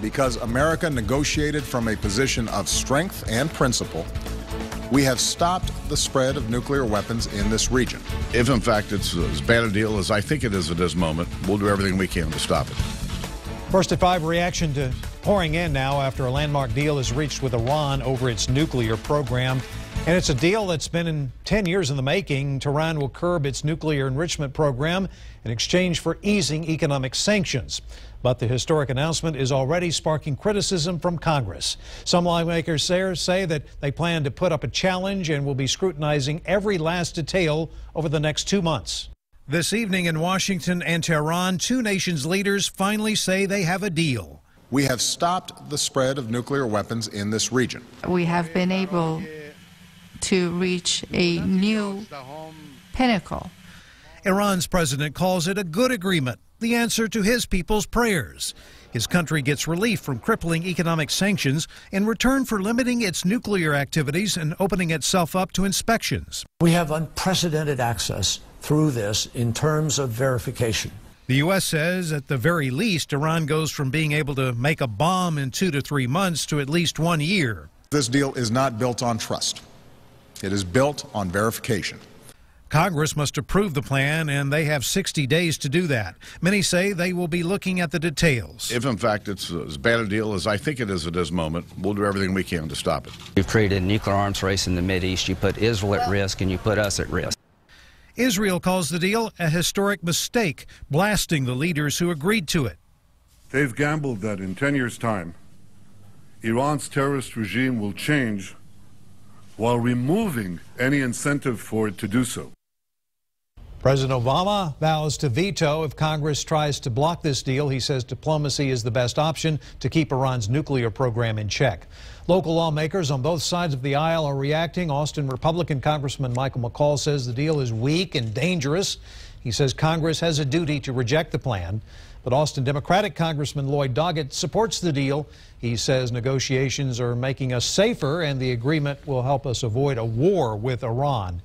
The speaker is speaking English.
because America negotiated from a position of strength and principle, we have stopped the spread of nuclear weapons in this region. If, in fact, it's as bad a deal as I think it is at this moment, we'll do everything we can to stop it. First at 5, reaction to pouring in now after a landmark deal is reached with Iran over its nuclear program. And it's a deal that's been 10 years in the making. Tehran will curb its nuclear enrichment program in exchange for easing economic sanctions. But the historic announcement is already sparking criticism from Congress. Some lawmakers there say that they plan to put up a challenge and will be scrutinizing every last detail over the next 2 months. This evening in Washington and Tehran, two nations' leaders finally say they have a deal. We have stopped the spread of nuclear weapons in this region. We have been able to reach a new pinnacle. Iran's president calls it a good agreement, the answer to his people's prayers. His country gets relief from crippling economic sanctions in return for limiting its nuclear activities and opening itself up to inspections. We have unprecedented access through this in terms of verification. The U.S. says at the very least, Iran goes from being able to make a bomb in 2 to 3 months to at least 1 year. This deal is not built on trust. It is built on verification. Congress must approve the plan, and they have 60 days to do that. Many say they will be looking at the details. If, in fact, it's as bad a deal as I think it is at this moment, we'll do everything we can to stop it. You've created a nuclear arms race in the Mideast. You put Israel at risk, and you put us at risk. Israel calls the deal a historic mistake, blasting the leaders who agreed to it. They've gambled that in 10 years' time, Iran's terrorist regime will change while removing any incentive for it to do so. President Obama vows to veto if Congress tries to block this deal. He says diplomacy is the best option to keep Iran's nuclear program in check. Local lawmakers on both sides of the aisle are reacting. Austin Republican Congressman Michael McCall says the deal is weak and dangerous. He says Congress has a duty to reject the plan. But Austin Democratic Congressman Lloyd Doggett supports the deal. He says negotiations are making us safer and the agreement will help us avoid a war with Iran.